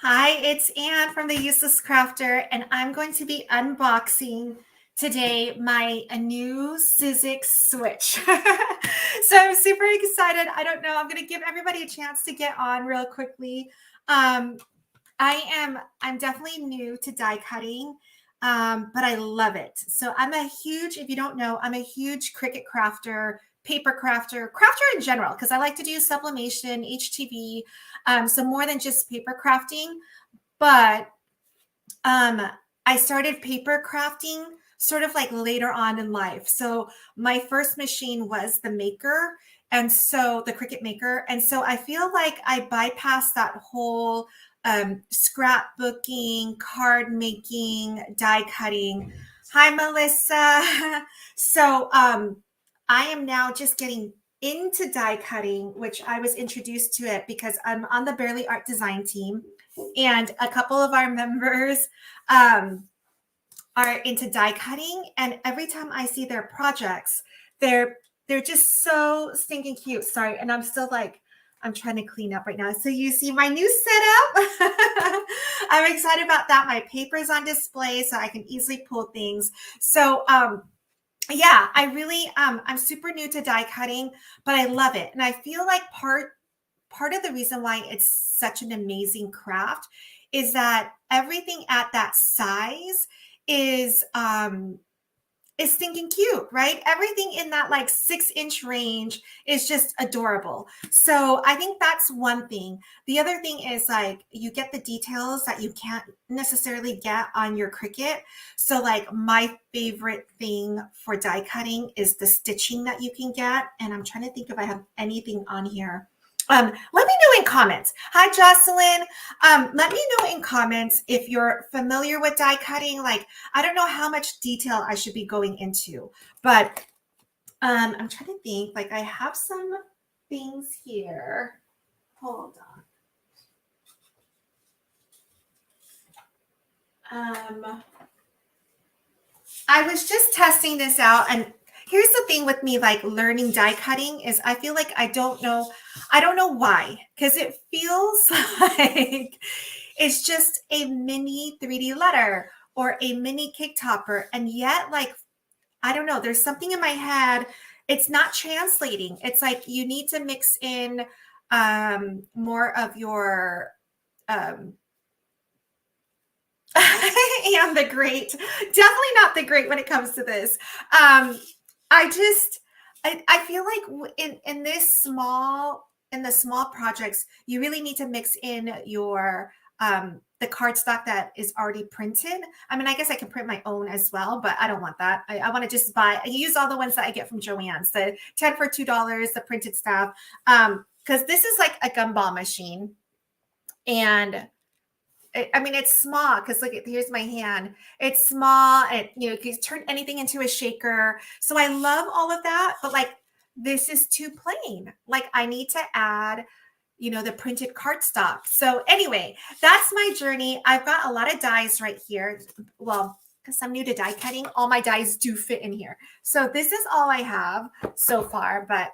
Hi, it's Anne from the Useless Crafter, and I'm going to be unboxing today my a new Sizzix switch. So I'm super excited. I don't know. I'm going to give everybody a chance to get on real quickly. Um, I'm definitely new to die cutting, but I love it. So if you don't know, I'm a huge Cricut crafter, paper crafter in general, because I like to do sublimation, HTV, so more than just paper crafting. But um, I started paper crafting sort of like later on in life. So my first machine was the maker, and so the Cricut maker. And so I feel like I bypassed that whole scrapbooking, card making, die cutting. Hi, Melissa. So I am now just getting into die cutting, which I was introduced to it because I'm on the Barely Art Design team, and a couple of our members um, are into die cutting, and every time I see their projects, they're just so stinking cute. Sorry, and I'm trying to clean up right now. So you see my new setup. I'm excited about that. My paper's on display, so I can easily pull things. So yeah, I'm super new to die cutting, but I love it, and I feel like part of the reason why it's such an amazing craft is that everything at that size is stinking cute, right? Everything in that like 6-inch range is just adorable. So I think that's one thing. The other thing is like you get the details that you can't necessarily get on your Cricut. So like my favorite thing for die cutting is the stitching that you can get. And I'm trying to think if I have anything on here. Let me know in comments. Hi, Jocelyn. Let me know in comments if you're familiar with die cutting. Like, I don't know how much detail I should be going into, but I'm trying to think. Like, I have some things here. Hold on. I was just testing this out, and here's the thing with me, like learning die cutting, is I feel like I don't know why, because it feels like it's just a mini 3D letter or a mini cake topper, and yet like I don't know, there's something in my head. It's not translating. It's like you need to mix in more of your um I am the great. Definitely not the great when it comes to this. Um, I just I feel like in the small projects, you really need to mix in your the cardstock that is already printed. I mean, I guess I can print my own as well, but I don't want that. I want to just I use all the ones that I get from Joann's, the 10 for $2, the printed stuff. Because this is like a gumball machine. And I mean, it's small because look, here's my hand. It's small, and you can turn anything into a shaker. So I love all of that, but like this is too plain. Like I need to add, the printed cardstock. So anyway, that's my journey. I've got a lot of dies right here. Well, because I'm new to die cutting, all my dies do fit in here. So this is all I have so far, but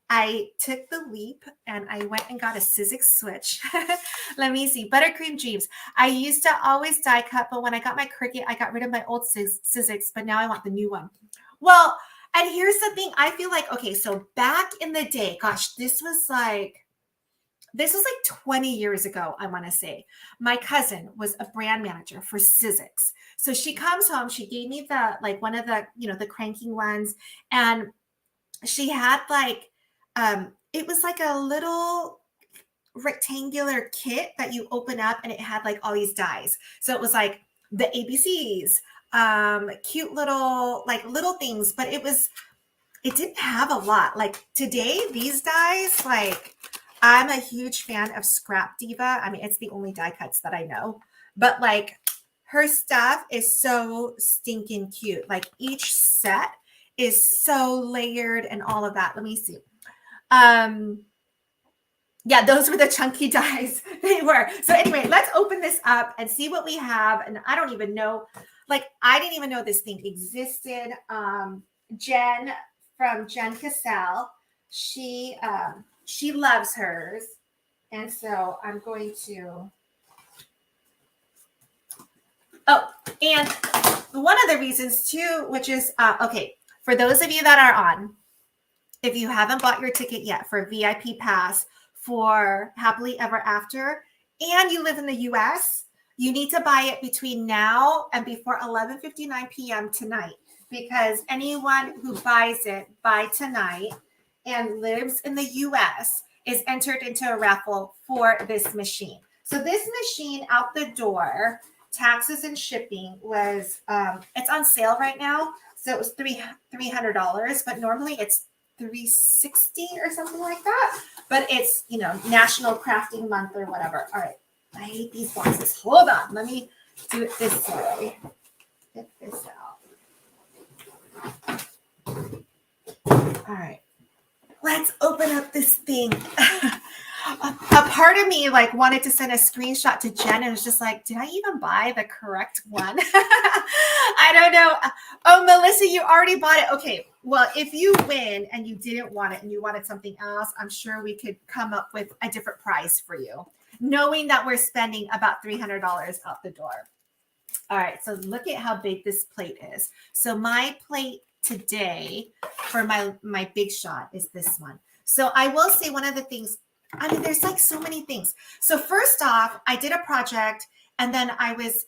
I took the leap and I went and got a Sizzix switch. Let me see. Buttercream Dreams. I used to always die cut, but when I got my Cricut, I got rid of my old Sizzix, but now I want the new one. Well, and here's the thing. I feel like, okay, so back in the day, gosh, this was like 20 years ago, I want to say. My cousin was a brand manager for Sizzix. So she comes home, she gave me one of the cranking ones, and she had it was like a little rectangular kit that you open up, and it had like all these dies. So it was like the ABCs, cute little things, but it didn't have a lot. Like today, these dies, like I'm a huge fan of Scrap Diva. I mean, it's the only die cuts that I know, but like her stuff is so stinking cute. Like each set is so layered and all of that. Let me see. Um, yeah, those were the chunky dies. They were. So anyway, let's open this up and see what we have. And I don't even know, like, I didn't even know this thing existed. Jen from Jen Cassell, she loves hers. And so I'm going to Oh, and one of the reasons too, which is, okay, for those of you that are on, if you haven't bought your ticket yet for VIP pass for Happily Ever After, and you live in the US, you need to buy it between now and before 11:59 p.m. tonight, because anyone who buys it by tonight and lives in the US is entered into a raffle for this machine. So this machine out the door, taxes and shipping, was it's on sale right now. So it was $300, but normally it's $360 or something like that. But it's, National Crafting Month or whatever. All right. I hate these boxes. Hold on. Let me do it this way. Get this out. All right. Let's open up this thing. A part of me wanted to send a screenshot to Jen and was just like, did I even buy the correct one? I don't know. Oh, Melissa, you already bought it. Okay. Well, if you win and you didn't want it and you wanted something else, I'm sure we could come up with a different price for you, knowing that we're spending about $300 out the door. All right. So look at how big this plate is. So my plate today for my big shot is this one. So I will say one of the things, there's so many things. So first off, I did a project and then I was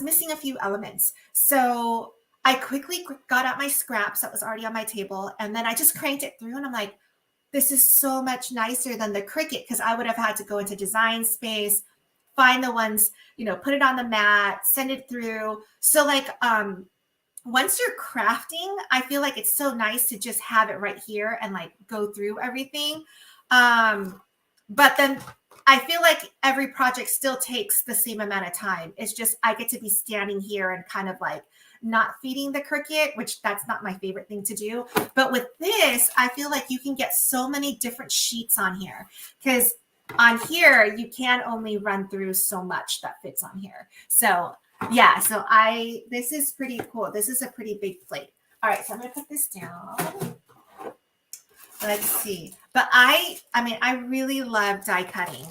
missing a few elements. So I quickly got out my scraps that was already on my table. And then I just cranked it through and I'm like, this is so much nicer than the Cricut, because I would have had to go into design space, find the ones, put it on the mat, send it through. So once you're crafting, I feel like it's so nice to just have it right here and go through everything. But then I feel like every project still takes the same amount of time. It's just, I get to be standing here and kind of not feeding the Cricut, which that's not my favorite thing to do. But with this, I feel like you can get so many different sheets on here, because on here, you can only run through so much that fits on here. So yeah, so this is pretty cool. This is a pretty big plate. All right, so I'm gonna put this down. Let's see. But I really love die cutting.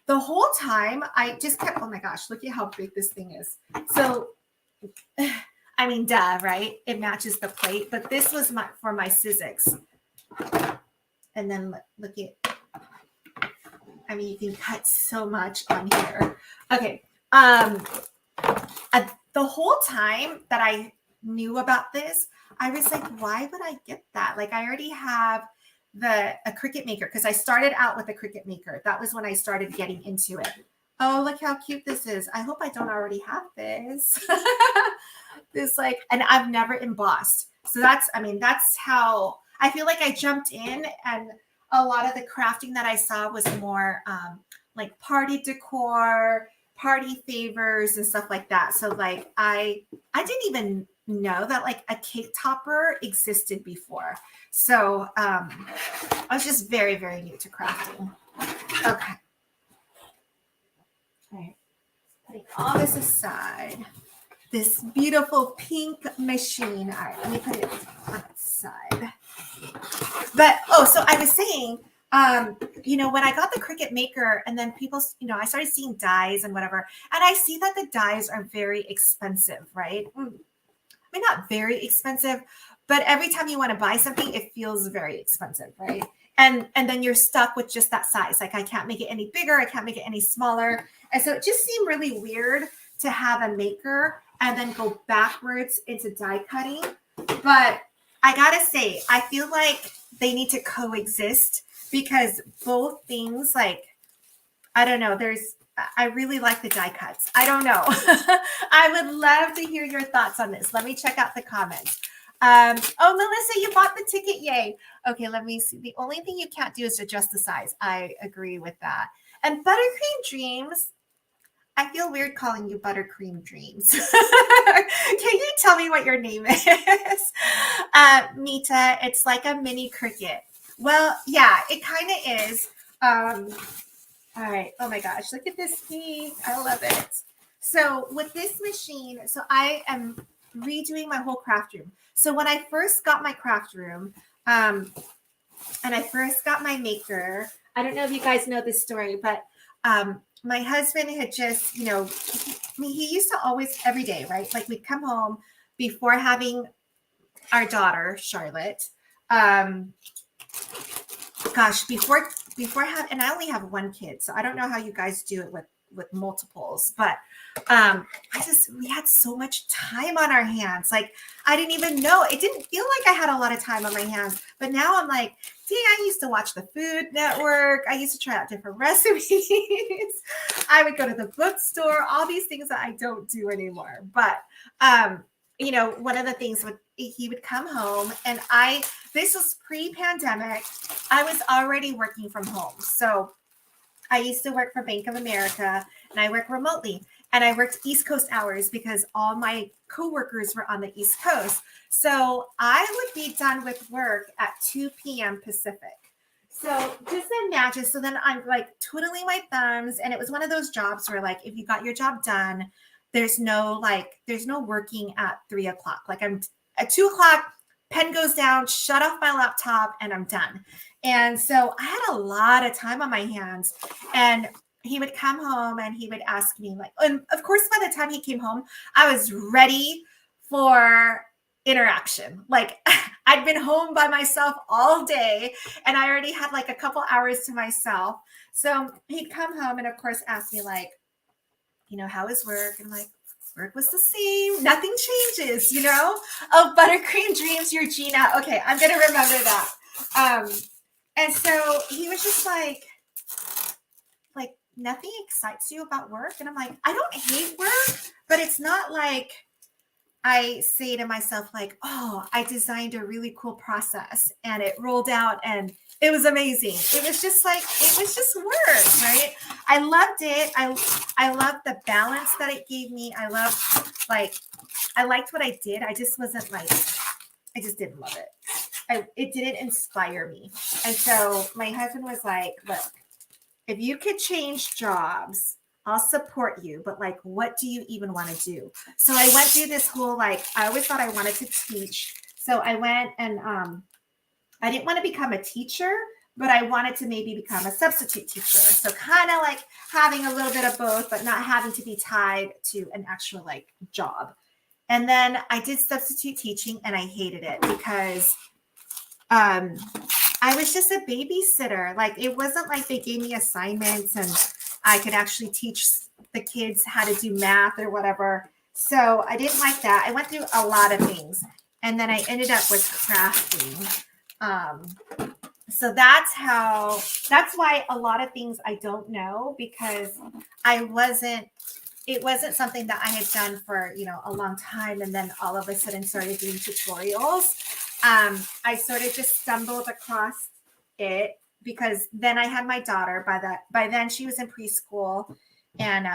The whole time I just kept, oh my gosh, look at how big this thing is. So, duh, right? It matches the plate, but this was for my Sizzix. And then look at, you can cut so much on here. Okay. The whole time that I knew about this, I was like, why would I get that? I already have a Cricut maker, because I started out with a Cricut maker. That was when I started getting into it. Oh, look how cute this is. I hope I don't already have this. And I've never embossed. So that's how I feel like I jumped in, and a lot of the crafting that I saw was more party decor, party favors and stuff like that. So I didn't even know that a cake topper existed before. So I was just very, very new to crafting. Okay. All right. Putting all this aside. This beautiful pink machine. All right, let me put it on its side. But, so I was saying, when I got the Cricut maker and then people, I started seeing dies and whatever, and I see that the dies are very expensive, right? Not very expensive, but every time you want to buy something, it feels very expensive, right? And then you're stuck with just that size. I can't make it any bigger. I can't make it any smaller. And so it just seemed really weird to have a maker and then go backwards into die cutting. But I gotta say, I feel like they need to coexist, because both things, I don't know, I really like the die cuts. I don't know. I would love to hear your thoughts on this. Let me check out the comments. Oh, Melissa, you bought the ticket. Yay. Okay, let me see. The only thing you can't do is adjust the size. I agree with that. And Buttercream Dreams, I feel weird calling you Buttercream Dreams. Can you tell me what your name is? Mita, it's like a mini Cricut. Well, yeah, it kind of is. All right. Oh my gosh, look at this piece. I love it. So with this machine, so I am redoing my whole craft room. So when I first got my craft room, and I first got my maker, I don't know if you guys know this story, but my husband had just, mean, he used to always, every day, right? Like we'd come home before having our daughter, Charlotte. Um, gosh, before have, and I only have one kid, so I don't know how you guys do it with multiples, but we had so much time on our hands. Like I didn't even know, it didn't feel like I had a lot of time on my hands, but now I'm like, dang, I used to watch the Food Network. I used to try out different recipes. I would go to the bookstore, all these things that I don't do anymore. But you know, one of the things he would come home, and this was pre-pandemic. I was already working from home. So I used to work for Bank of America, and I work remotely, and I worked East Coast hours because all my coworkers were on the East Coast. So I would be done with work at 2 p.m. Pacific. So just imagine, so then I'm like twiddling my thumbs, and it was one of those jobs where like, if you got your job done, there's no working at 3 o'clock. Like I'm at 2 o'clock, pen goes down, shut off my laptop, and I'm done. And so I had a lot of time on my hands, and he would come home and he would ask me like, and of course, by the time he came home, I was ready for interaction. Like I'd been home by myself all day, and I already had like a couple hours to myself. So he'd come home and of course ask me like, you know, how is work? And I'm like, work was the same. Nothing changes, you know? Oh, buttercream dreams, you're Gina. Okay, I'm going to remember that. And so he was just like, nothing excites you about work? And I'm like, I don't hate work, but it's not like I say to myself like, oh, I designed a really cool process and it rolled out and it was amazing. It was just work, right? I loved it. I loved the balance that it gave me. I liked what I did. I just wasn't like, I just didn't love it. It didn't inspire me. And so my husband was like, look, if you could change jobs, I'll support you, but like, what do you even want to do? So I went through this whole, like, I always thought I wanted to teach. So I went and I didn't want to become a teacher, but I wanted to maybe become a substitute teacher. So kind of like having a little bit of both, but not having to be tied to an actual like job. And then I did substitute teaching and I hated it because I was just a babysitter. Like it wasn't like they gave me assignments and I could actually teach the kids how to do math or whatever. So I didn't like that. I went through a lot of things. And then I ended up with crafting. So that's why a lot of things I don't know, because it wasn't something that I had done for, you know, a long time. And then all of a sudden started doing tutorials. I sort of just stumbled across it because then I had my daughter. By then she was in preschool, and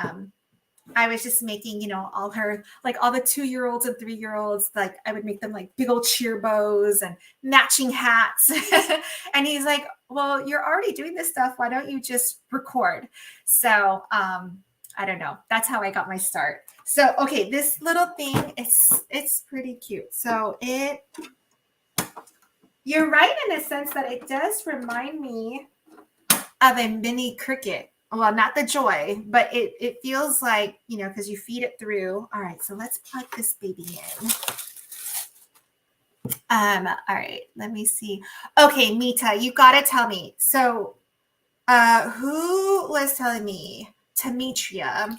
I was just making, you know, all the 2-year-olds and 3-year-olds, like I would make them like big old cheer bows and matching hats. And he's like, well, you're already doing this stuff. Why don't you just record? So I don't know. That's how I got my start. So, okay, this little thing, it's pretty cute. So you're right in a sense that it does remind me of a mini Cricut. Well, not the Joy, but it feels like, you know, because you feed it through. All right, so let's plug this baby in. All right, let me see. Okay, Mita, you got to tell me. So who was telling me? Demetria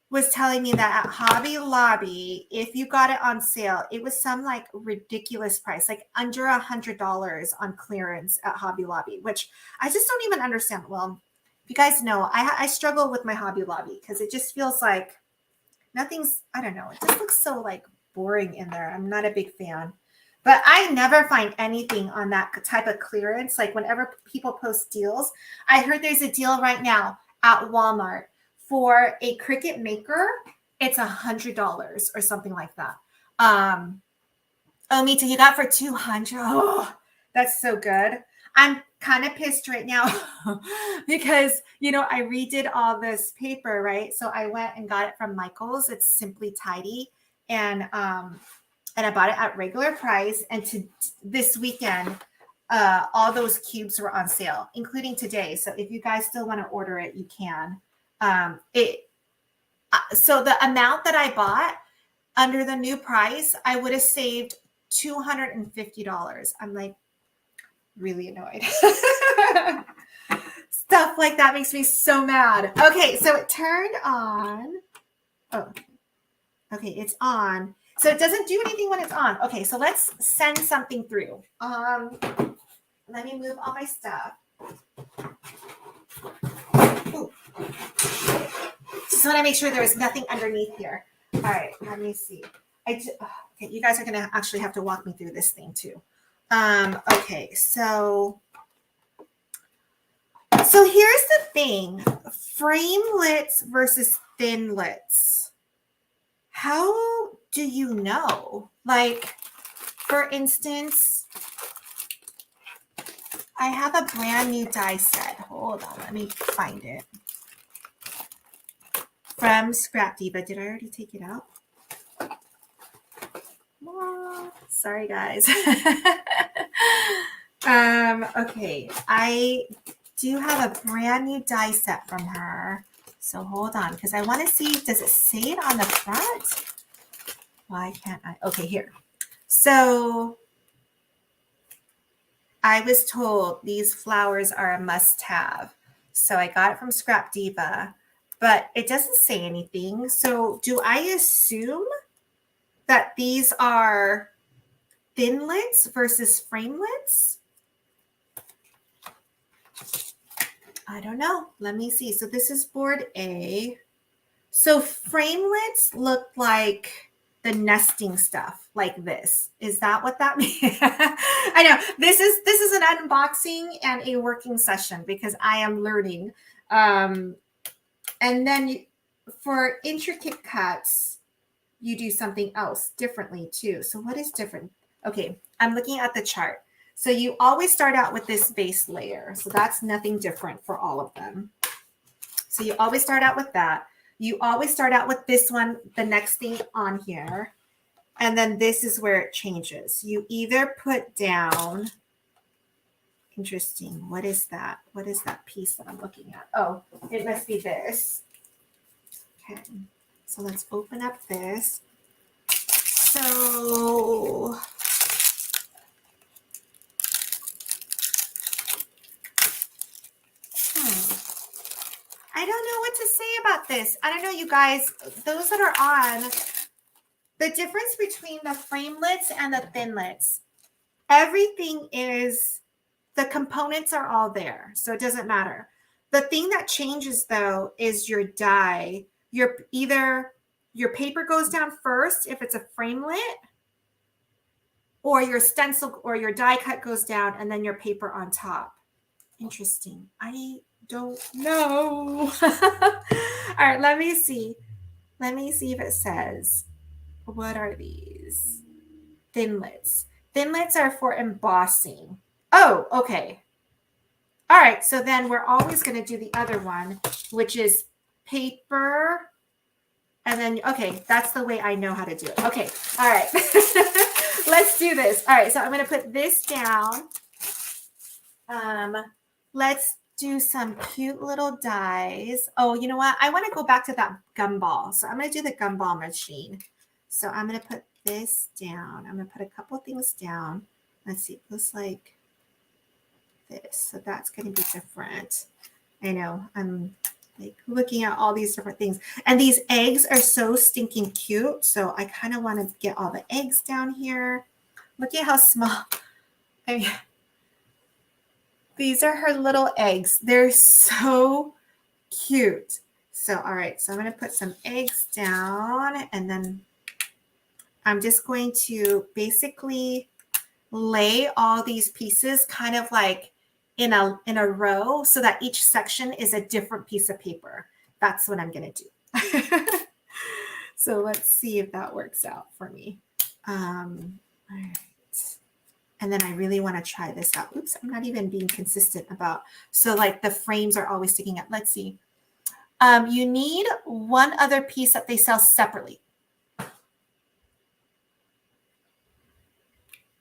was telling me that at Hobby Lobby, if you got it on sale, it was some like ridiculous price, like under $100 on clearance at Hobby Lobby, which I just don't even understand. Well, you guys know, I struggle with my Hobby Lobby because it just feels like nothing's, I don't know, it just looks so like boring in there. I'm not a big fan, but I never find anything on that type of clearance. Like whenever people post deals, I heard there's a deal right now at Walmart for a Cricut maker. It's $100 or something like that. Oh, Mita, you got for $200. Oh, that's so good. I'm kind of pissed right now because, you know, I redid all this paper, right? So I went and got it from Michael's. It's Simply Tidy. And I bought it at regular price. And this weekend, all those cubes were on sale, including today. So if you guys still want to order it, you can. So the amount that I bought under the new price, I would have saved $250. I'm like really annoyed. Stuff like that makes me so mad. Okay, so it turned on. Oh, okay, it's on. So it doesn't do anything when it's on. Okay, so let's send something through. Let me move all my stuff. Ooh. Just want to make sure there is nothing underneath here. All right, let me see. Okay, you guys are going to actually have to walk me through this thing too. Okay, so here's the thing. Framelits versus thinlits. How do you know? Like, for instance, I have a brand new die set. Hold on, let me find it. From Scrap Diva. Did I already take it out? Oh, sorry, guys. Okay, I do have a brand new die set from her. So hold on, because I want to see, does it say it on the front? Why can't I? Okay, here. So I was told these flowers are a must-have. So I got it from Scrap Diva, but it doesn't say anything. So do I assume that these are thinlits versus framelits? I don't know. Let me see. So this is board A. So framelits look like the nesting stuff like this. Is that what that means? I know this is an unboxing and a working session because I am learning. And then for intricate cuts, you do something else differently too. So what is different? Okay, I'm looking at the chart. So you always start out with this base layer. So that's nothing different for all of them. So you always start out with that. You always start out with this one, the next thing on here. And then this is where it changes. You either put down, interesting, what is that? What is that piece that I'm looking at? Oh, it must be this. Okay, so let's open up this. So I don't know what to say about this. I don't know, you guys, those that are on, the difference between the framelits and the thinlits, everything is, the components are all there. So it doesn't matter. The thing that changes though is your die. Either your paper goes down first if it's a framelit, or your stencil or your die cut goes down and then your paper on top. Interesting. I don't know. All right, let me see. Let me see if it says, what are these? Thinlits. Thinlits are for embossing. Oh, okay. All right, so then we're always going to do the other one, which is paper. And then, okay, that's the way I know how to do it. Okay, all right. Let's do this. All right, so I'm going to put this down. Let's do some cute little dies. Oh, you know what? I want to go back to that gumball. So I'm going to do the gumball machine. So I'm going to put this down. I'm going to put a couple things down. Let's see. It looks like this. So that's going to be different. I know. I'm like looking at all these different things. And these eggs are so stinking cute. So I kind of want to get all the eggs down here. Look at how small. I mean, these are her little eggs. They're so cute. So, all right. So I'm going to put some eggs down, and then I'm just going to basically lay all these pieces kind of like in a row so that each section is a different piece of paper. That's what I'm going to do. So let's see if that works out for me. All right. And then I really want to try this out. Oops, I'm not even being consistent about. So like the frames are always sticking up. Let's see. You need one other piece that they sell separately.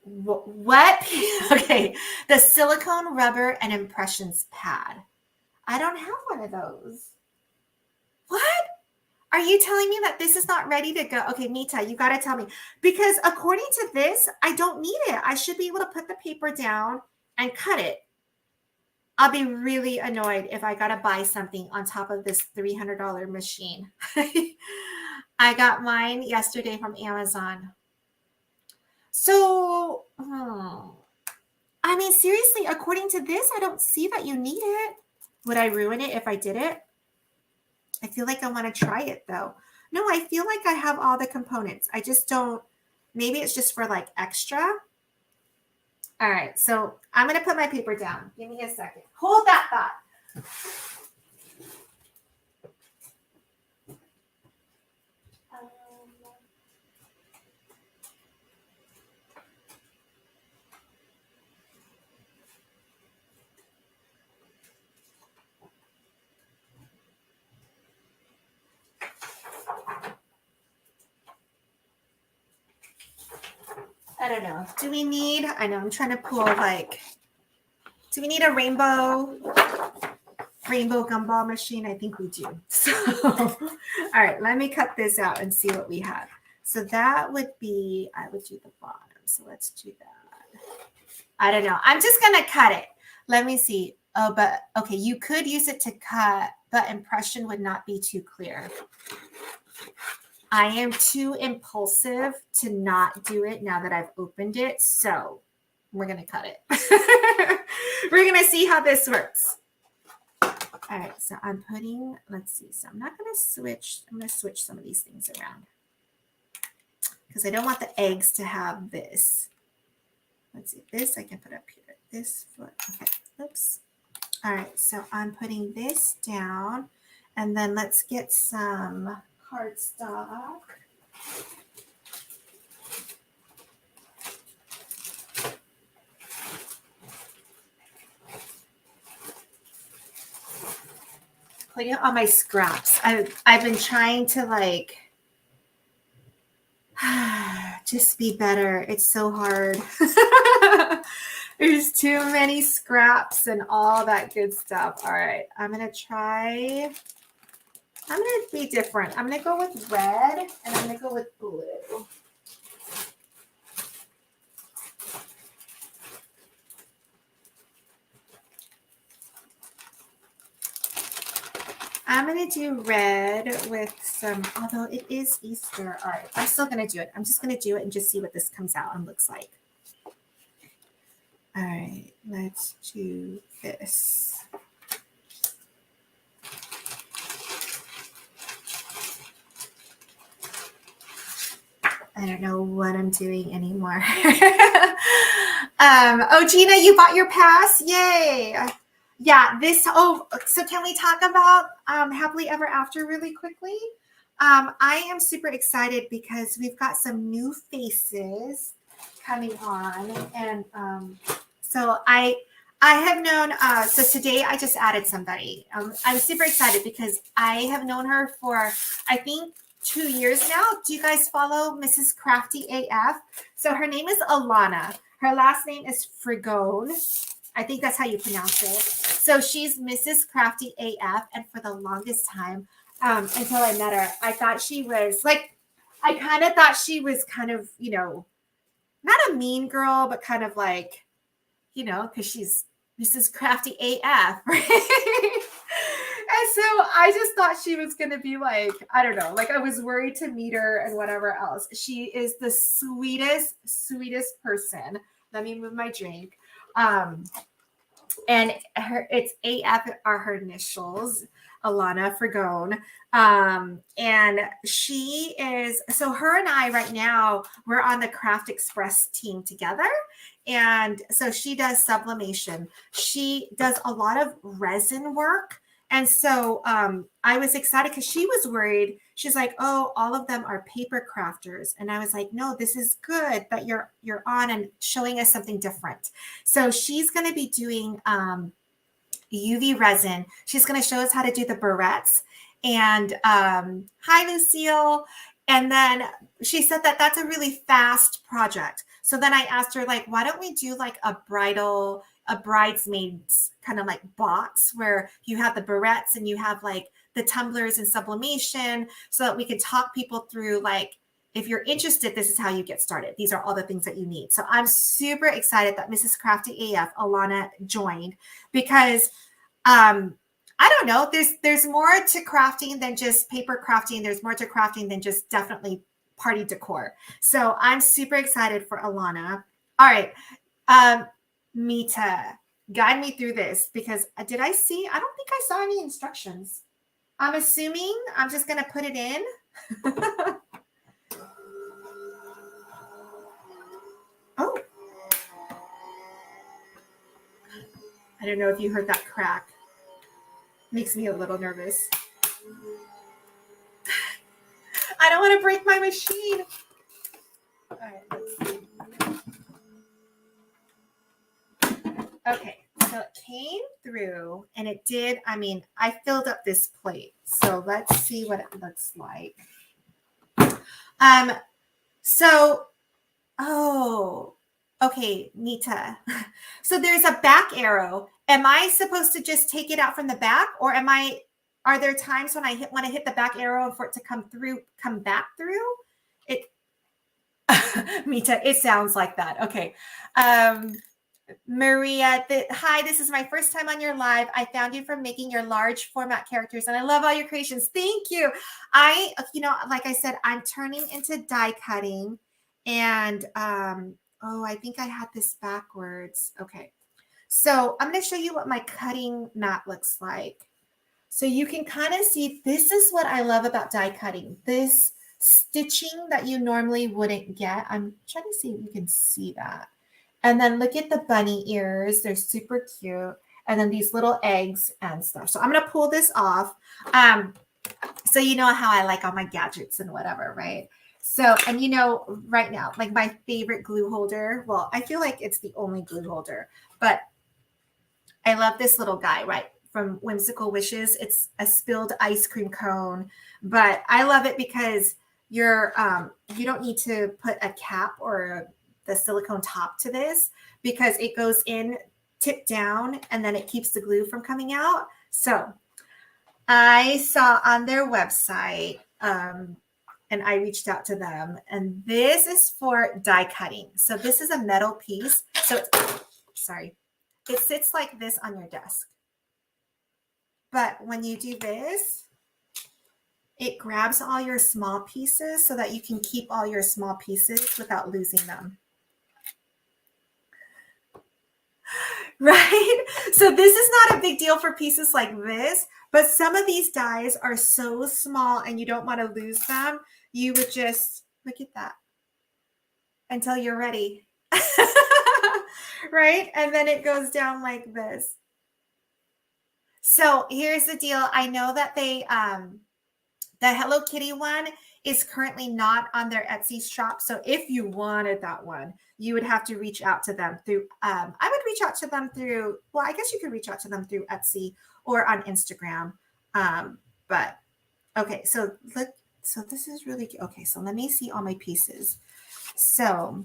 What? Okay. The silicone rubber and impressions pad. I don't have one of those. What? Are you telling me that this is not ready to go? Okay, Mita, you got to tell me. Because according to this, I don't need it. I should be able to put the paper down and cut it. I'll be really annoyed if I got to buy something on top of this $300 machine. I got mine yesterday from Amazon. So, I mean, seriously, according to this, I don't see that you need it. Would I ruin it if I did it? I feel like I want to try it though. No, I feel like I have all the components. I just don't, maybe it's just for like extra. All right, so I'm going to put my paper down. Give me a second. Hold that thought. I don't know. Do we need, I know I'm trying to pull like, do we need a rainbow gumball machine? I think we do. So, all right, let me cut this out and see what we have. So that would be, I would do the bottom. So let's do that. I don't know. I'm just going to cut it. Let me see. Oh, but okay, you could use it to cut, but impression would not be too clear. I am too impulsive to not do it now that I've opened it. So we're going to cut it. We're going to see how this works. All right. So I'm putting, let's see. So I'm not going to switch. I'm going to switch some of these things around because I don't want the eggs to have this. Let's see. This I can put up here. This foot. Okay. Oops. All right. So I'm putting this down and then let's get some cardstock. Putting it on my scraps. I've been trying to like just be better. It's so hard. There's too many scraps and all that good stuff. All right, I'm gonna be different. I'm gonna go with red and I'm gonna go with blue. I'm going to do red with some, although it is Easter. All right, I'm still going to do it. I'm just going to do it and just see what this comes out and looks like. All right, let's do this. I don't know what I'm doing anymore. Oh, Gina, you bought your pass? Yay. Yeah, so can we talk about Happily Ever After really quickly? I am super excited because we've got some new faces coming on. And so I have known, so today I just added somebody. I'm super excited because I have known her for, I think, 2 years now. Do you guys follow Mrs. Crafty AF? So her name is Alana. Her last name is Frigone. I think that's how you pronounce it. So she's Mrs. Crafty AF. And for the longest time, until I met her, I thought she was like, I kind of thought she was kind of, you know, not a mean girl, but kind of like, you know, because she's Mrs. Crafty AF, right? And so I just thought she was going to be like, I don't know, like I was worried to meet her and whatever else. She is the sweetest, sweetest person. Let me move my drink. And it's AF are her initials, Alana Frigone. And she is, so her and I right now, we're on the Craft Express team together. And so she does sublimation. She does a lot of resin work. And so I was excited because she was worried. She's like, oh, all of them are paper crafters. And I was like, no, this is good that you're on and showing us something different. So she's going to be doing UV resin. She's going to show us how to do the barrettes. And hi, Lucille. And then she said that that's a really fast project. So then I asked her, like, why don't we do like a bridesmaid's kind of like box where you have the barrettes and you have like the tumblers and sublimation so that we can talk people through, like, if you're interested, this is how you get started. These are all the things that you need. So I'm super excited that Mrs. Crafty AF, Alana, joined, because I don't know, there's more to crafting than just paper crafting. There's more to crafting than just definitely party decor. So I'm super excited for Alana. All right. Mita, guide me through this, because I don't think I saw any instructions. I'm assuming I'm just going to put it in. Oh, I don't know if you heard that crack. Makes me a little nervous. I don't want to break my machine. All right, let's see. Okay, so it came through, and it did. I mean, I filled up this plate. So let's see what it looks like. Okay, Nita. So there's a back arrow. Am I supposed to just take it out from the back, or are there times when I want to hit the back arrow for it to come back through? Mita, it sounds like that. Okay. Maria, hi, this is my first time on your live. I found you from making your large format characters, and I love all your creations. Thank you. Like I said, I'm turning into die cutting, and I think I had this backwards. Okay. So I'm going to show you what my cutting mat looks like. So you can kind of see, this is what I love about die cutting. This stitching that you normally wouldn't get. I'm trying to see if you can see that. And then look at the bunny ears. They're super cute. And then these little eggs and stuff. So I'm going to pull this off. So you know how I like all my gadgets and whatever, right? So, and right now, like my favorite glue holder, well, I feel like it's the only glue holder, but I love this little guy, right? From Whimsical Wishes. It's a spilled ice cream cone, but I love it because you don't need to put a cap or the silicone top to this, because it goes in tip down and then it keeps the glue from coming out. So I saw on their website, and I reached out to them, and this is for die cutting. So this is a metal piece. So it sits like this on your desk. But when you do this, it grabs all your small pieces so that you can keep all your small pieces without losing them. Right? So this is not a big deal for pieces like this, but some of these dies are so small and you don't want to lose them. You would just look at that until you're ready. Right? And then it goes down like this. So here's the deal. I know that the Hello Kitty one is currently not on their Etsy shop. So if you wanted that one, you would have to reach out to them through, I would reach out to them through, well, I guess you could reach out to them through Etsy or on Instagram. But okay, so look, so this is really, okay, so let me see all my pieces. So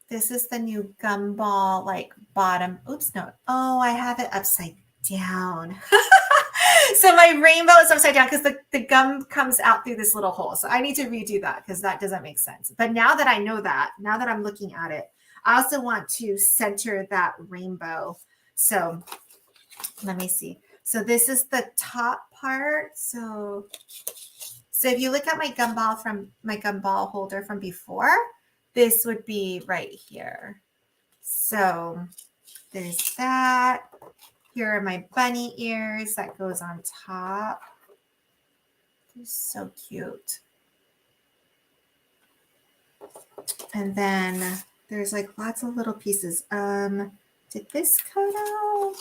this is the new gumball, like bottom. Oops, no. Oh, I have it upside down. So my rainbow is upside down because the gum comes out through this little hole. So I need to redo that because that doesn't make sense. But now that I know that, now that I'm looking at it, I also want to center that rainbow. So let me see. So this is the top part. So if you look at my gumball holder from before, this would be right here. So there's that. Here are my bunny ears that goes on top. They're so cute. And then there's like lots of little pieces. Did this cut out?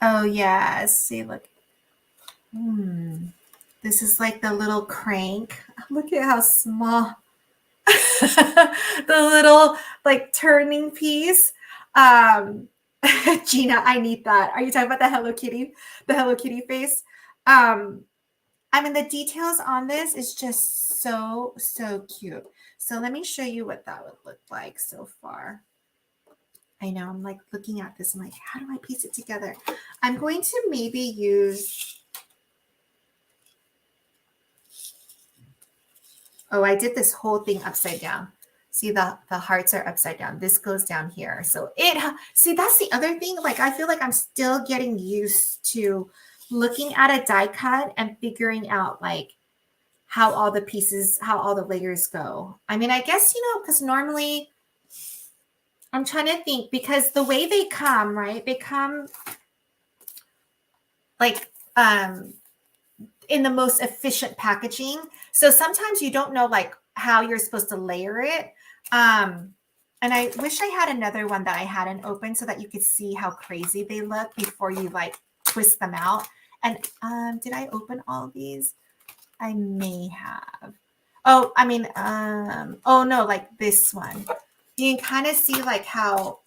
Oh yeah, see, look. This is like the little crank. Look at how small. The little like turning piece. Gina, I need that. Are you talking about the Hello Kitty face? I mean, the details on this is just so, so cute. So let me show you what that would look like so far. I know, I'm like looking at this. I'm like, how do I piece it together? I'm going to maybe use, oh, I did this whole thing upside down. See, the hearts are upside down. This goes down here. So see, that's the other thing. Like, I feel like I'm still getting used to looking at a die cut and figuring out like how all the pieces, how all the layers go. I mean, I guess, because normally I'm trying to think, because the way they come, right? They come like in the most efficient packaging. So sometimes you don't know like how you're supposed to layer it. And I wish I had another one that I hadn't opened so that you could see how crazy they look before you like twist them out. And did I open all of these? I may have. Oh, I mean, oh no, like this one. You can kind of see like how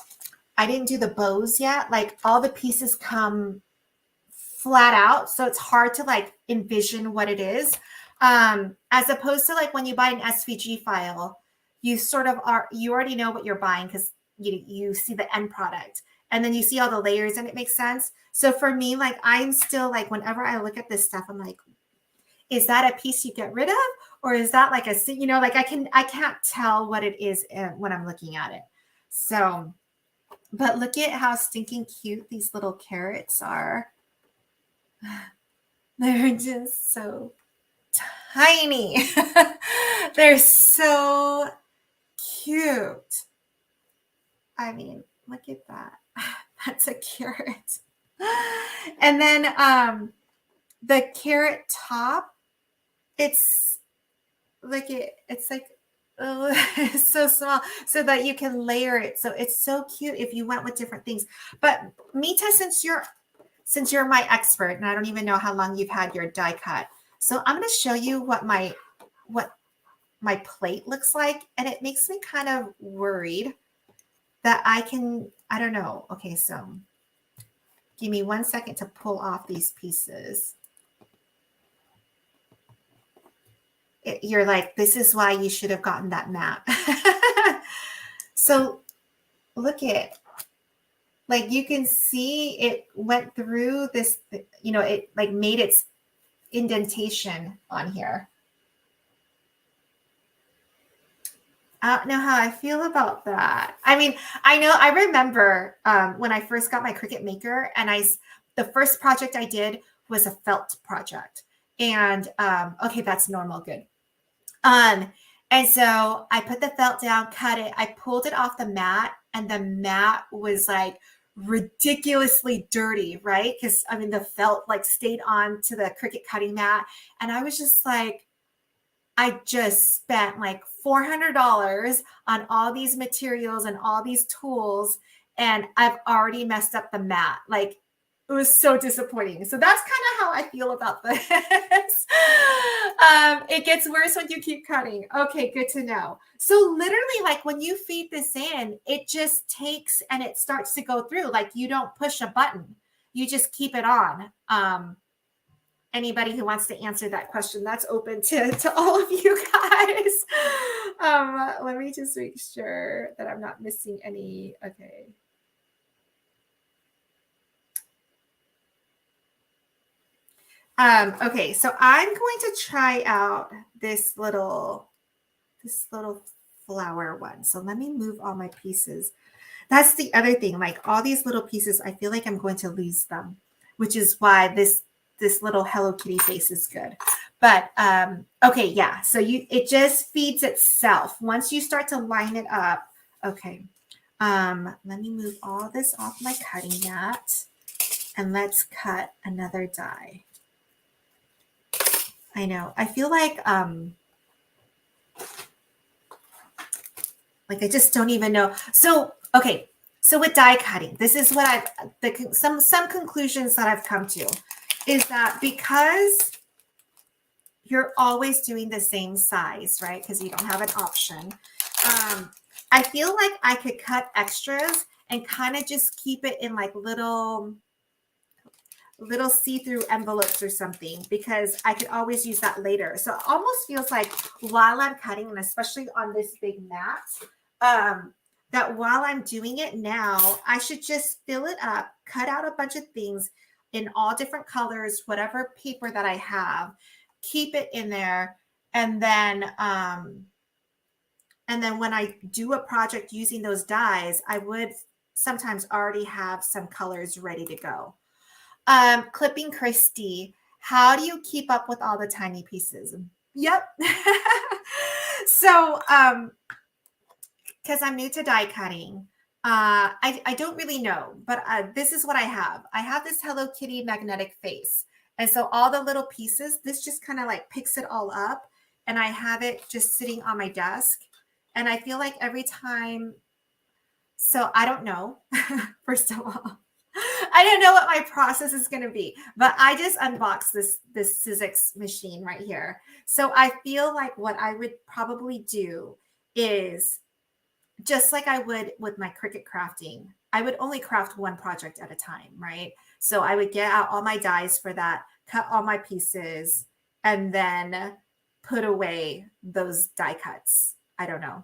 I didn't do the bows yet. Like all the pieces come flat out. So it's hard to like envision what it is. As opposed to like when you buy an SVG file, you already know what you're buying because you see the end product and then you see all the layers and it makes sense. So for me, like I'm still like, whenever I look at this stuff, I'm like, is that a piece you get rid of? Or is that like like I can't tell what it is when I'm looking at it. So, but look at how stinking cute these little carrots are. They're just so tiny. They're so cute. I mean, look at that. That's a carrot. And then the carrot top, it's like it's like, oh, it's so small so that you can layer it. So it's so cute if you went with different things. But Mita, since you're my expert, and I don't even know how long you've had your die cut, so I'm going to show you what my plate looks like, and it makes me kind of worried that I don't know. Okay, so give me 1 second to pull off these pieces. You're like, this is why you should have gotten that mat. So look at, like you can see it went through this, it like made its indentation on here. I don't know how I feel about that. I mean, I remember when I first got my Cricut Maker, and the first project I did was a felt project. And okay, that's normal, good. And so I put the felt down, cut it, I pulled it off the mat, and the mat was like ridiculously dirty, right? Because I mean, the felt like stayed on to the Cricut cutting mat. And I was just like, I just spent like $400 on all these materials and all these tools, and I've already messed up the mat. Like, it was so disappointing. So that's kind of how I feel about this. It gets worse when you keep cutting. Okay, good to know. So literally, like when you feed this in, it just takes and it starts to go through. Like you don't push a button. You just keep it on. Anybody who wants to answer that question, that's open to all of you guys. Let me just make sure that I'm not missing any. Okay. Okay, so I'm going to try out this little flower one. So let me move all my pieces. That's the other thing, like all these little pieces, I feel like I'm going to lose them, which is why this little Hello Kitty face is good. But okay, yeah, so it just feeds itself. Once you start to line it up, okay, let me move all this off my cutting mat, and let's cut another die. I know. I feel like I just don't even know. So, okay. So with die cutting, this is what some conclusions that I've come to is that because you're always doing the same size, right? Because you don't have an option. I feel like I could cut extras and kind of just keep it in like little see-through envelopes or something, because I could always use that later. So it almost feels like while I'm cutting, and especially on this big mat, that while I'm doing it now, I should just fill it up, cut out a bunch of things in all different colors, whatever paper that I have, keep it in there. And then when I do a project using those dies, I would sometimes already have some colors ready to go. Clipping Christy, how do you keep up with all the tiny pieces? Yep. So, because I'm new to die cutting, I don't really know, but this is what I have. I have this Hello Kitty magnetic face. And so all the little pieces, this just kind of like picks it all up. And I have it just sitting on my desk. And I feel like every time, so I don't know, first of all. I don't know what my process is going to be, but I just unboxed this Sizzix machine right here. So I feel like what I would probably do is just like I would with my Cricut crafting, I would only craft one project at a time, right? So I would get out all my dies for that, cut all my pieces, and then put away those die cuts. I don't know.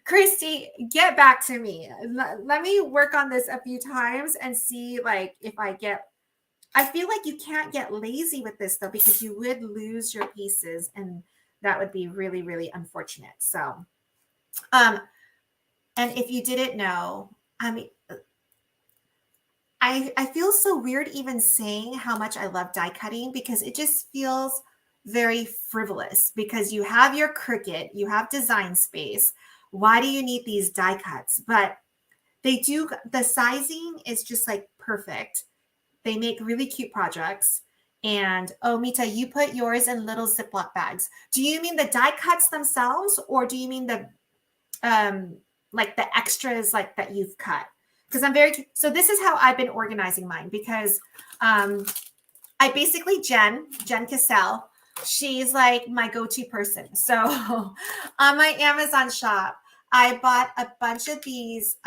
Christy, get back to me. Let me work on this a few times and see like if I feel like you can't get lazy with this though, because you would lose your pieces and that would be really, really unfortunate. So, and if you didn't know, I mean, I feel so weird even saying how much I love die cutting because it just feels very frivolous because you have your Cricut, you have design space. Why do you need these die cuts? But the sizing is just like perfect. They make really cute projects. And oh, Mita, you put yours in little Ziploc bags. Do you mean the die cuts themselves, or do you mean the like the extras like that you've cut? Because so this is how I've been organizing mine because I basically Jen Cassell, she's like my go-to person. So on my Amazon shop, I bought a bunch of these.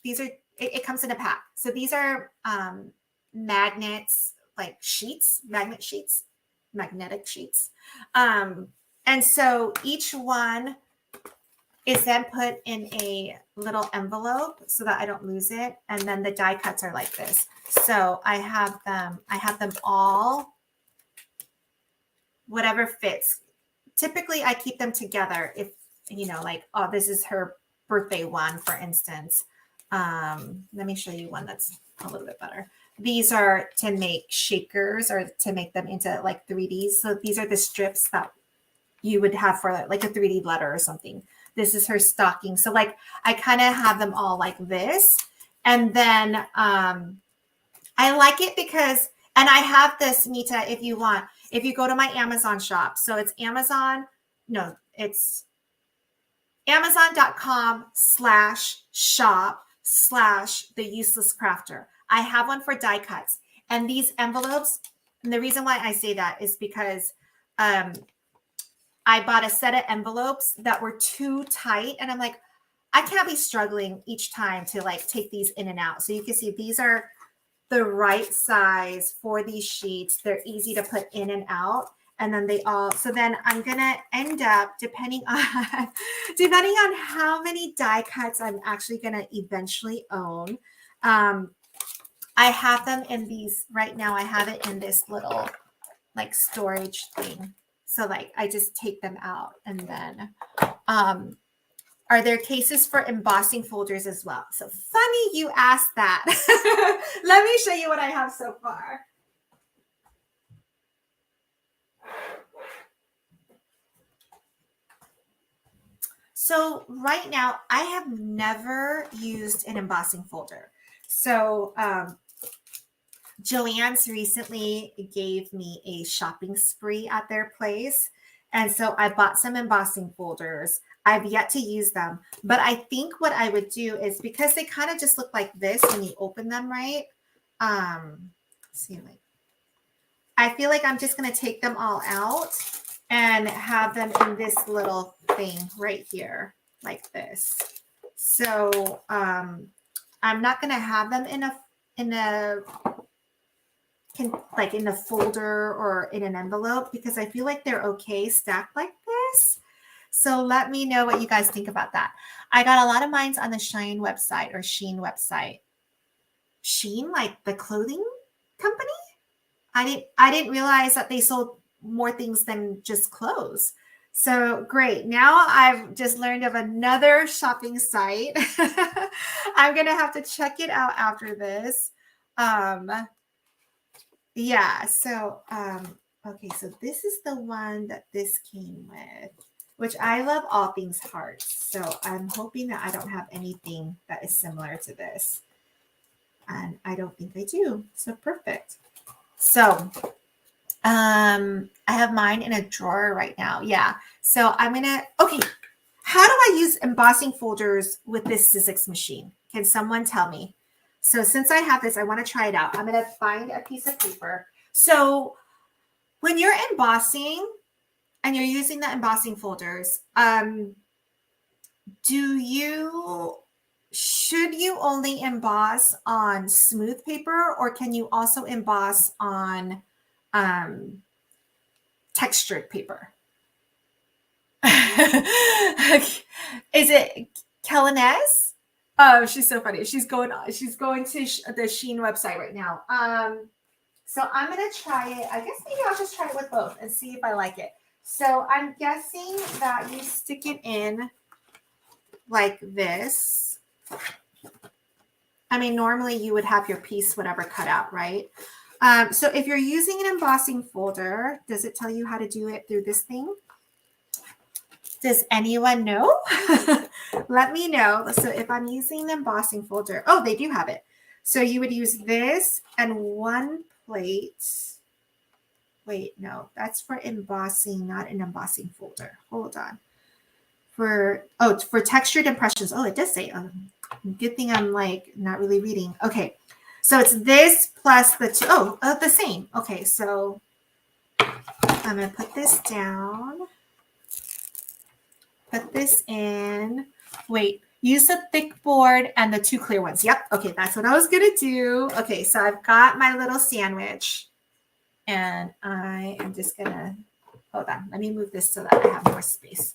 These are it comes in a pack. So these are magnets, like magnetic sheets. And so each one is then put in a little envelope so that I don't lose it. And then the die cuts are like this. So I have them all, whatever fits. Typically I keep them together if, like, oh, this is her birthday one, for instance. Let me show you one that's a little bit better. These are to make shakers or to make them into like 3Ds. So these are the strips that you would have for like a 3D letter or something. This is her stocking. So like I kind of have them all like this. And then I like it because, and I have this, Mita, if you go to my Amazon shop. So it's it's Amazon.com/shop/the useless crafter. I have one for die cuts, and these envelopes, and the reason why I say that is because I bought a set of envelopes that were too tight, and I'm like, I can't be struggling each time to like take these in and out. So you can see these are the right size for these sheets. They're easy to put in and out. And then so then I'm going to end up, depending on how many die cuts I'm actually going to eventually own. I have them in these right now. I have it in this little like storage thing. So like, I just take them out, and then, are there cases for embossing folders as well? So funny you asked that. Let me show you what I have so far. So right now, I have never used an embossing folder. So Joann's recently gave me a shopping spree at their place. And so I bought some embossing folders. I've yet to use them, but I think what I would do is, because they kind of just look like this when you open them, right? I feel like I'm just going to take them all out and have them in this little thing right here, like this. So I'm not going to have them in a folder or in an envelope, because I feel like they're okay stacked like this. So let me know what you guys think about that. I got a lot of mines on the Shine website or Shein website. Shein, like the clothing company? I didn't realize that they sold more things than just clothes. So great. Now I've just learned of another shopping site. I'm gonna have to check it out after this. Yeah, so okay, so this is the one that this came with, which I love all things hearts. So I'm hoping that I don't have anything that is similar to this. And I don't think I do. So perfect. So I have mine in a drawer right now. Yeah. So I'm gonna, okay. How do I use embossing folders with this Sizzix machine? Can someone tell me? So since I have this, I want to try it out. I'm gonna find a piece of paper. So when you're embossing and you're using the embossing folders, should you only emboss on smooth paper, or can you also emboss on textured paper? Is it Kellanese? Oh, she's so funny. She's going to the Shein website right now. So I'm gonna try it. I guess maybe I'll just try it with both and see if I like it. So I'm guessing that you stick it in like this. I mean, normally you would have your piece, whatever, cut out, right? So if you're using an embossing folder, does it tell you how to do it through this thing? Does anyone know? Let me know. So if I'm using the embossing folder, oh, they do have it. So you would use this and one plate. Wait, no, that's for embossing, not an embossing folder. Hold on. For textured impressions. Oh, it does say, good thing I'm like not really reading. Okay. So it's this plus the two. Oh, the same. Okay. So I'm going to put this down. Put this in. Wait, use the thick board and the two clear ones. Yep. Okay. That's what I was going to do. Okay. So I've got my little sandwich and I am just going to, hold on. Let me move this so that I have more space.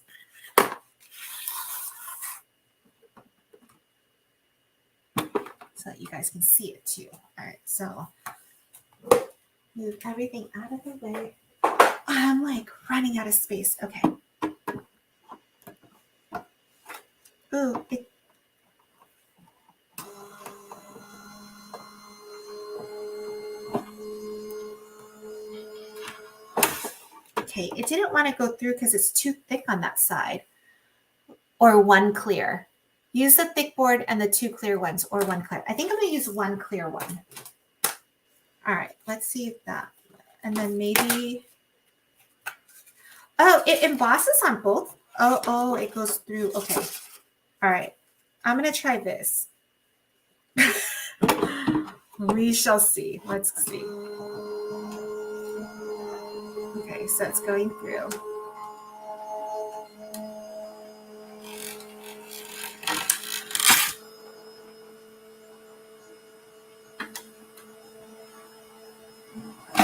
So that you guys can see it too. All right. So move everything out of the way. I'm like running out of space. Okay. Ooh, okay, it didn't want to go through because it's too thick on that side. Or one clear. Use the thick board and the two clear ones, or one clear. I think I'm going to use one clear one. All right, let's see if that. And then maybe. Oh, it embosses on both. Oh, it goes through. Okay. All right. I'm going to try this. We shall see. Let's see. Okay, so it's going through.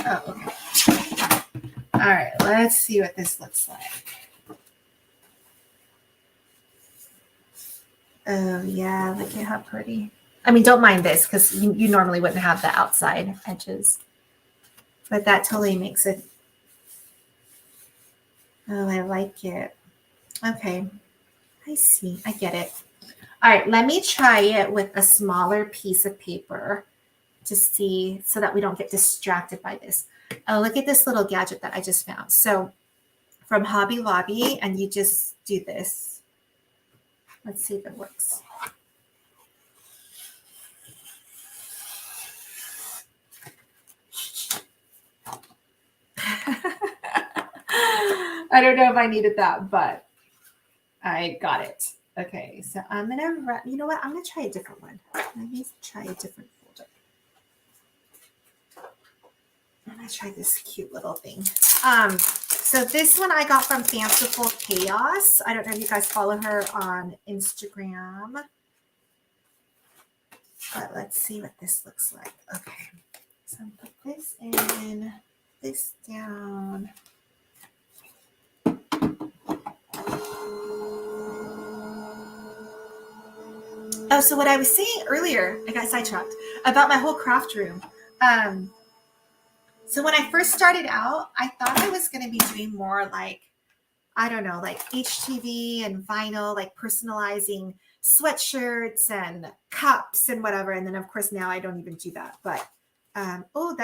Oh, okay. All right, let's see what this looks like. Oh, yeah, look at how pretty. I mean, don't mind this because you normally wouldn't have the outside edges. But that totally makes it. Oh, I like it. Okay, I see. I get it. All right, let me try it with a smaller piece of paper to see so that we don't get distracted by this. Oh, look at this little gadget that I just found. So from Hobby Lobby, and you just do this. Let's see if it works. I don't know if I needed that, but I got it. Okay, so I'm gonna, you know what? I'm gonna try a different one. Let me try a different folder. I'm gonna try this cute little thing. So this one I got from Fanciful Chaos. I don't know if you guys follow her on Instagram. But let's see what this looks like. Okay, so I'm gonna put this in, this down. Oh, so what I was saying earlier, I got sidetracked about my whole craft room. So when I first started out, I thought I was going to be doing more like, I don't know, like HTV and vinyl, like personalizing sweatshirts and cups and whatever. And then of course now I don't even do that. But oh,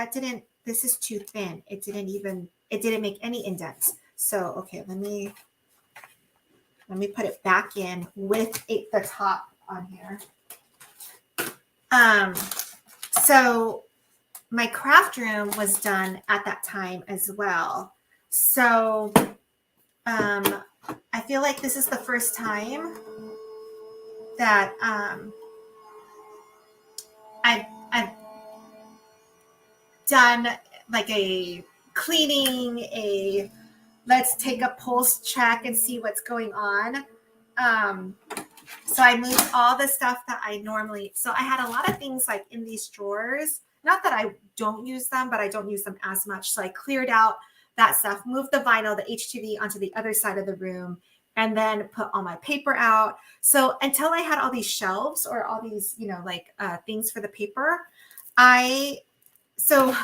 this is too thin. It didn't make any indents. So okay, let me put it back in with the top on here. So my craft room was done at that time as well. So I feel like this is the first time that I've done like a cleaning, let's take a pulse check and see what's going on. So I moved all the stuff that so I had a lot of things like in these drawers, not that I don't use them, but I don't use them as much. So I cleared out that stuff, moved the vinyl, the HTV onto the other side of the room, and then put all my paper out. So until I had all these shelves or all these, things for the paper, so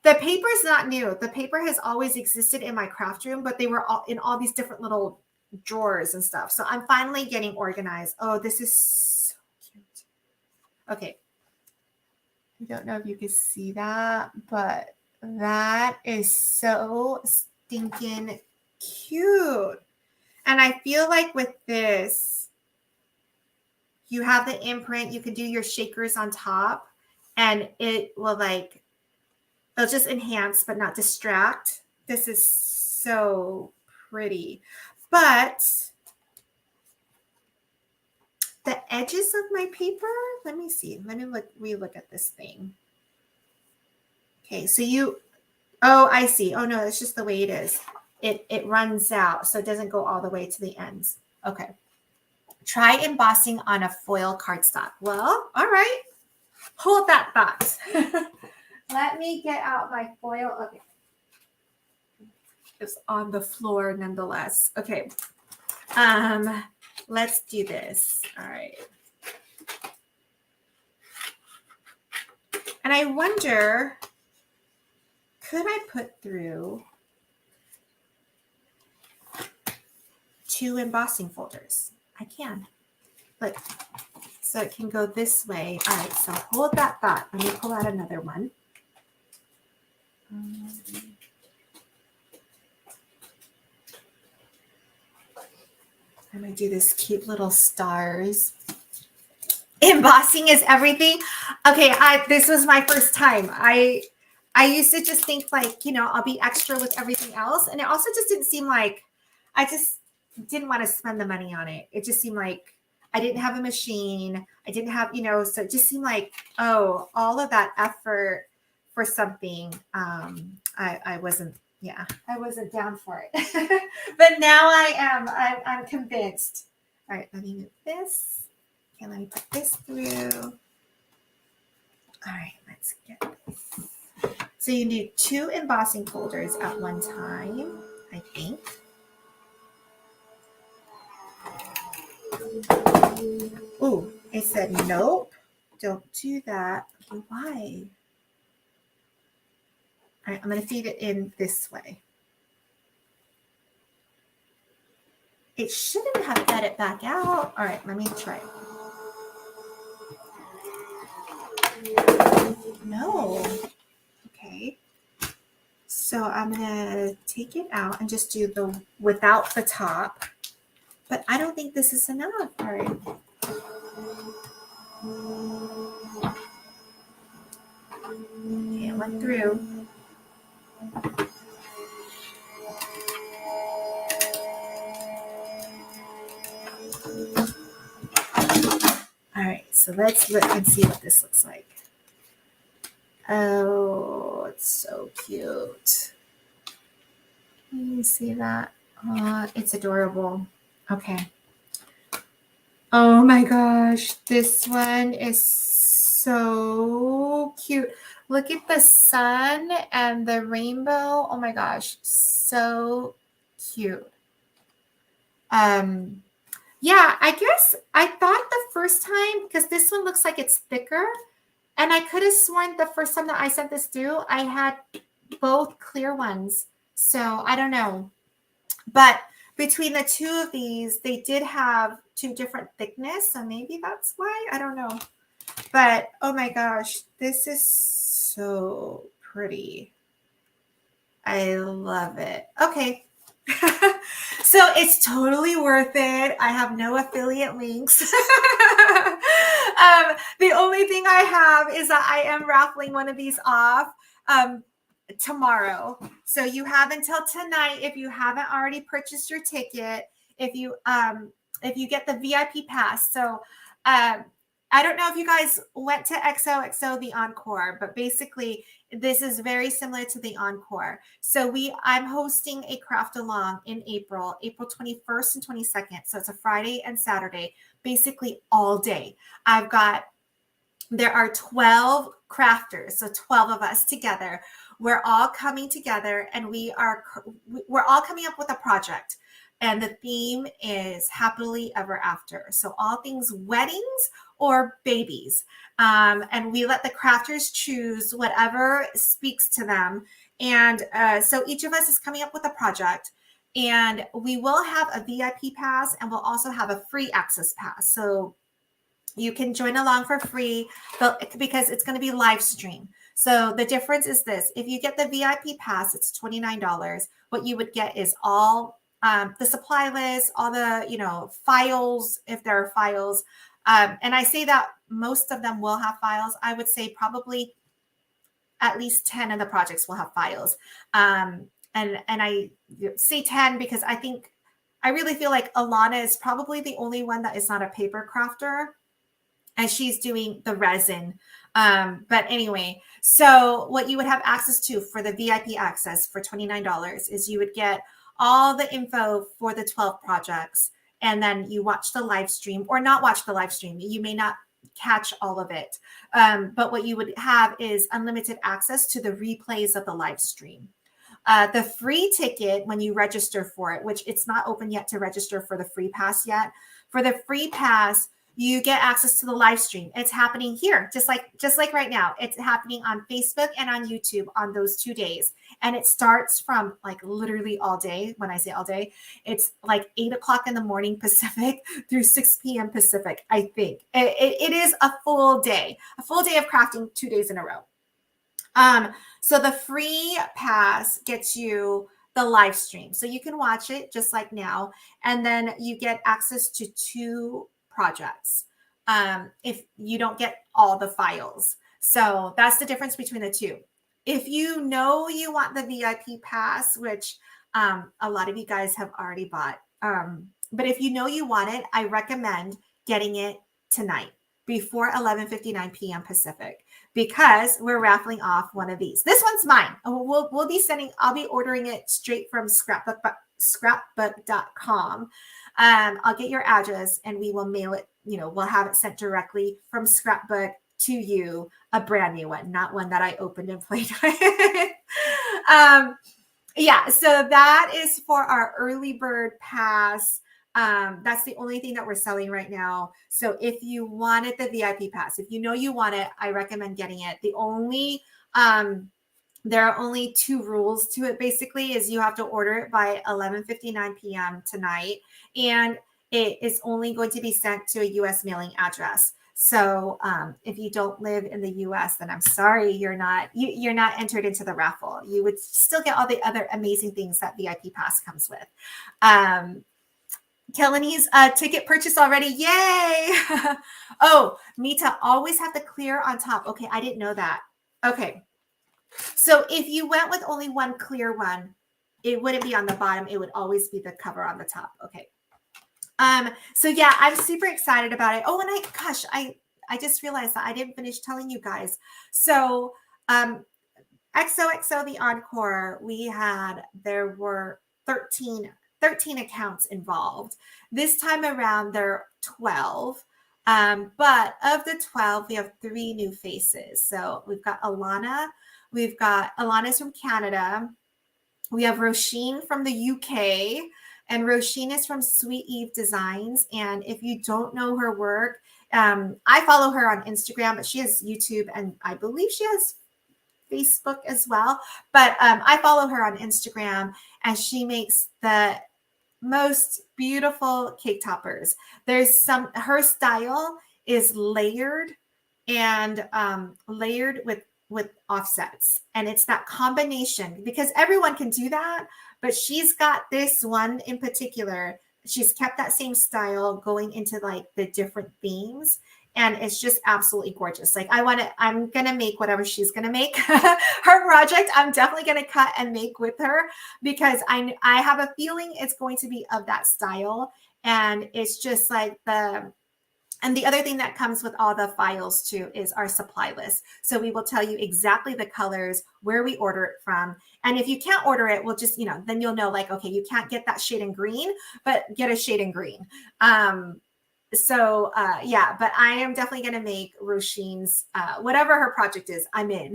the paper is not new. The paper has always existed in my craft room, but they were all in all these different little drawers and stuff. So I'm finally getting organized. Oh, this is so cute. Okay. I don't know if you can see that, but that is so stinking cute. And I feel like with this, you have the imprint, you can do your shakers on top, and it will they'll just enhance but not distract. This is so pretty. But the edges of my paper, let me see. Let me relook at this thing. Okay, so I see. Oh no, it's just the way it is. It runs out, so it doesn't go all the way to the ends. Okay. Try embossing on a foil cardstock. Well, all right. Hold that thought. Let me get out my foil. Okay. It's on the floor nonetheless. Okay. Let's do this. All right. And I wonder, could I put through 2 embossing folders? I can. Look, so it can go this way. All right, so hold that thought. Let me pull out another one. I'm going to do this cute little stars. Embossing is everything. Okay, this was my first time. I used to just think I'll be extra with everything else. And it also just didn't seem like, I just didn't want to spend the money on it. It just seemed like I didn't have a machine. I didn't have, so it just seemed like, oh, all of that effort for something. I wasn't down for it. But now I am. I'm convinced. All right, let me move this. Okay, let me put this through. All right, let's get this. So you need 2 embossing folders at one time, I think. Oh, it said nope. Don't do that. Okay, why? All right, I'm going to feed it in this way. It shouldn't have fed it back out. All right, let me try it. No. Okay. So I'm going to take it out and just do the without the top. But I don't think this is enough. All right. Okay, it went through. All right, so let's look and see what this looks like. Oh, it's so cute. Can you see that? It's adorable. Okay. Oh my gosh, this one is so cute. Look at the sun and the rainbow. Oh my gosh, so cute. Yeah, I guess I thought the first time, because this one looks like it's thicker, and I could have sworn the first time that I sent this through, I had both clear ones. So I don't know. But between the two of these, they did have two different thickness. So maybe that's why. I don't know. But oh my gosh, this is so pretty. I love it. Okay. So it's totally worth it. I have no affiliate links. The only thing I have is that I am raffling one of these off tomorrow. So you have until tonight if you haven't already purchased your ticket. If you get the VIP pass. So I don't know if you guys went to XOXO the Encore, but basically this is very similar to the Encore. So I'm hosting a craft along in April 21st and 22nd. So it's a Friday and Saturday, basically all day. There are 12 crafters, so 12 of us together. We're all coming together and we're all coming up with a project. And the theme is happily ever after. So all things weddings or babies. And we let the crafters choose whatever speaks to them. And so each of us is coming up with a project. And we will have a VIP pass and we'll also have a free access pass. So you can join along for free because it's going to be live stream. So the difference is this. If you get the VIP pass, it's $29. What you would get is all the supply list, all the, files, if there are files. And I say that most of them will have files. I would say probably at least 10 of the projects will have files. And I say 10 because I really feel like Alana is probably the only one that is not a paper crafter, and she's doing the resin. But anyway, so what you would have access to for the VIP access for $29 is you would get all the info for the 12 projects, and then you watch the live stream or not watch the live stream. You may not catch all of it. But what you would have is unlimited access to the replays of the live stream. The free ticket, when you register for it, which it's not open yet to register for the free pass yet, for the free pass, you get access to the live stream. It's happening here, just like right now. It's happening on Facebook and on YouTube on those 2 days. And it starts from like literally all day. When I say all day, it's like 8 o'clock in the morning Pacific through 6 p.m. Pacific, I think. It is a full day of crafting 2 days in a row. So the free pass gets you the live stream. So you can watch it just like now. And then you get access to 2 projects if you don't get all the files. So that's the difference between the two. If you know you want the VIP pass, which a lot of you guys have already bought, but if you know you want it, I recommend getting it tonight before 11:59 p.m. Pacific, because we're raffling off one of these. This one's mine. I'll be ordering it straight from scrapbook.com. I'll get your address and we will mail it. We'll have it sent directly from Scrapbook to you, a brand new one, not one that I opened and played with. Yeah, so that is for our early bird pass. That's the only thing that we're selling right now. So if you wanted the VIP pass, if you know you want it, I recommend getting it. There are only 2 rules to it, basically, is you have to order it by 11:59 p.m. tonight, and it is only going to be sent to a U.S. mailing address. So if you don't live in the U.S., then I'm sorry, you're not entered into the raffle. You would still get all the other amazing things that VIP pass comes with. Kelly's ticket purchase already. Yay! Oh, Mita, always have the clear on top. Okay, I didn't know that. Okay. So if you went with only one clear one, it wouldn't be on the bottom. It would always be the cover on the top. Okay. So yeah, I'm super excited about it. Oh, and I just realized that I didn't finish telling you guys. So XOXO the Encore, there were 13 accounts involved. This time around, there are 12. But of the 12, we have 3 new faces. So we've got Alana. Alana's from Canada. We have Roisin from the UK. And Roisin is from Sweet Eve Designs. And if you don't know her work, I follow her on Instagram, but she has YouTube and I believe she has Facebook as well. But I follow her on Instagram and she makes the most beautiful cake toppers. Her style is layered and layered with offsets. And it's that combination because everyone can do that, but she's got this one in particular. She's kept that same style going into like the different themes. And it's just absolutely gorgeous. Like I'm going to make whatever she's going to make. Her project, I'm definitely going to cut and make with her because I have a feeling it's going to be of that style. And it's just like and the other thing that comes with all the files too is our supply list. So we will tell you exactly the colors, where we order it from. And if you can't order it, we'll just, then you'll know like, okay, you can't get that shade in green, but get a shade in green. Yeah, but I am definitely going to make Roisin's, whatever her project is, I'm in.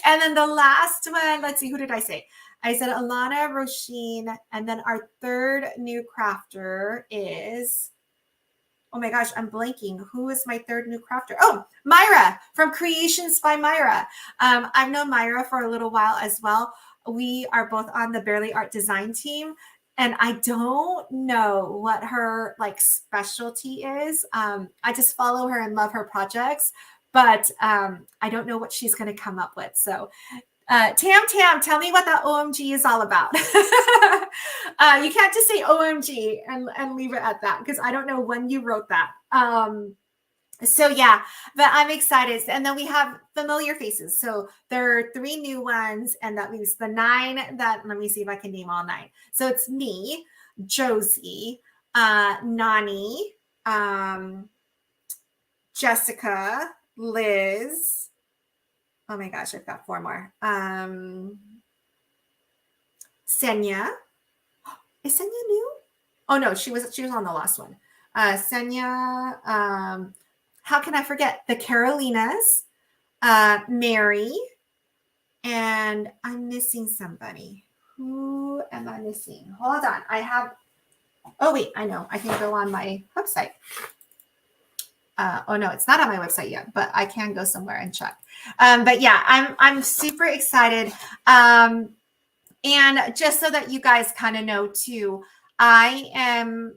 And then the last one, let's see, who did I say? I said Alana, Roisin, and then our third new crafter is, oh my gosh, I'm blanking. Who is my third new crafter? Oh, Myra from Creations by Myra. I've known Myra for a little while as well. We are both on the Barely Art design team. And I don't know what her like specialty is. I just follow her and love her projects, but I don't know what she's going to come up with. So Tam, tell me what that OMG is all about. You can't just say OMG and leave it at that because I don't know when you wrote that. So yeah, but I'm excited. And then we have familiar faces. So there are 3 new ones, and that leaves the 9 that, let me see if I can name all 9. So it's me, Josie, Nani, Jessica, Liz. Oh my gosh, I've got 4 more. Senya. Is Senya new? Oh no, she was on the last one. Senya, how can I forget? The Carolinas, Mary, and I'm missing somebody. Who am I missing? Hold on. Oh wait, I know. I can go on my website. Oh no, it's not on my website yet, but I can go somewhere and check. But yeah, I'm super excited. And just so that you guys kind of know too, I am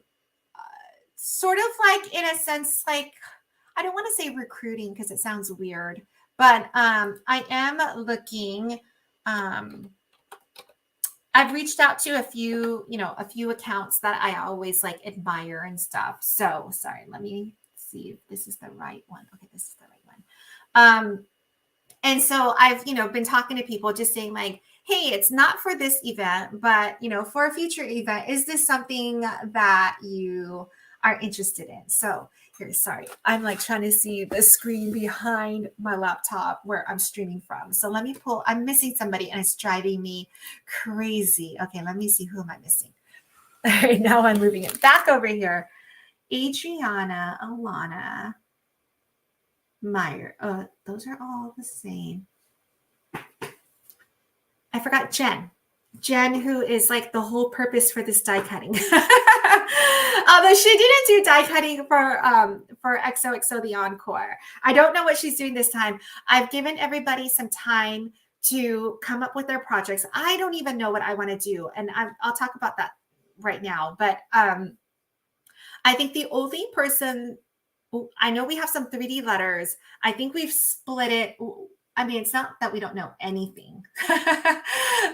sort of like, in a sense, like, I don't want to say recruiting because it sounds weird, but I am looking, I've reached out to a few accounts that I always like admire and stuff. So sorry, let me see if this is the right one. Okay, this is the right one. And so I've, been talking to people just saying like, hey, it's not for this event, but, for a future event, is this something that you are interested in? So here, sorry, I'm like trying to see the screen behind my laptop where I'm streaming from. So let me I'm missing somebody and it's driving me crazy. Okay, let me see, who am I missing? All right, now I'm moving it back over here. Adriana, Alana, Meyer. Those are all the same. I forgot Jen. Jen, who is like the whole purpose for this die cutting. Although she didn't do die cutting for XOXO the Encore. I don't know what she's doing this time. I've given everybody some time to come up with their projects. I don't even know what I want to do. And I'll talk about that right now. But I think the only person, I know we have some 3D letters. I think we've split it. I mean, it's not that we don't know anything.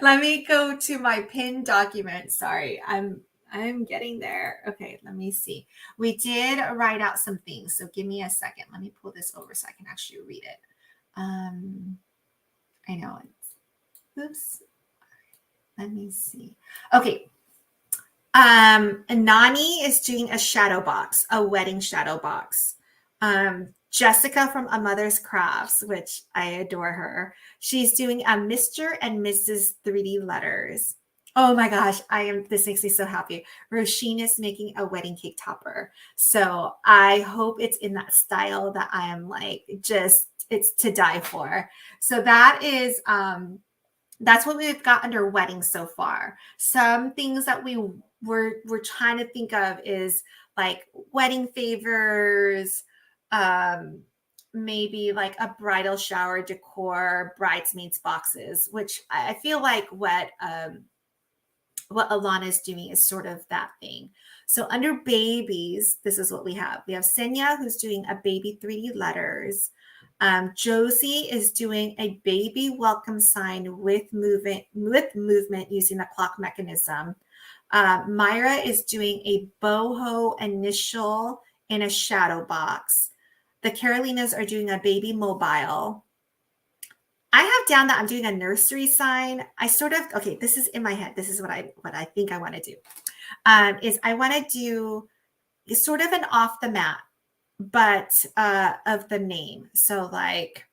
Let me go to my pinned document. Sorry, I'm getting there. Okay, let me see. We did write out some things, so give me a second. Let me pull this over so I can actually read it. I know it's, oops. Let me see. Okay. Nani is doing a shadow box, a wedding shadow box. Jessica from A Mother's Crafts, which I adore her. She's doing a Mr. and Mrs. 3D letters. Oh my gosh, this makes me so happy. Roisin is making a wedding cake topper. So I hope it's in that style that I am like, it's to die for. So that is That's what we've got under weddings so far. Some things that we're trying to think of is like wedding favors, um, maybe like a bridal shower decor, bridesmaids boxes, which I feel like what Alana is doing is sort of that thing. So under babies, this is what we have. We have Senya, who's doing a baby 3D letters. Josie is doing a baby welcome sign with movement using the clock mechanism. Myra is doing a boho initial in a shadow box. The Carolinas are doing a baby mobile. I have down that I'm doing a nursery sign. Okay, this is in my head. This is what I think I want to do. Is I want to do sort of an off the mat, but of the name. So like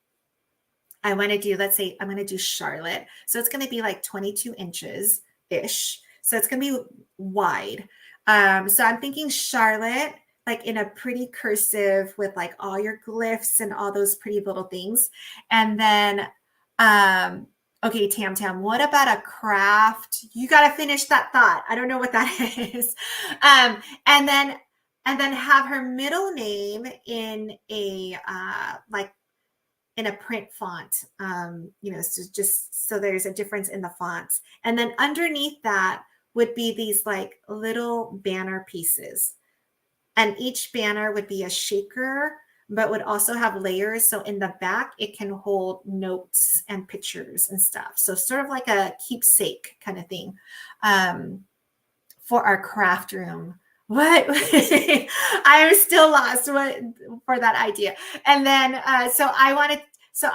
I want to do, let's say I'm going to do Charlotte. So it's going to be like 22 inches ish. So it's going to be wide. So I'm thinking Charlotte, like in a pretty cursive with like all your glyphs and all those pretty little things. And then, okay, Tam Tam, what about a craft? You got to finish that thought. I don't know what that is. And then have her middle name in a like in a print font, so just so there's a difference in the fonts. And then underneath that would be these like little banner pieces. And each banner would be a shaker, but would also have layers. So in the back, it can hold notes and pictures and stuff. So sort of like a keepsake kind of thing for our craft room. What? I am still lost for that idea. And then, so I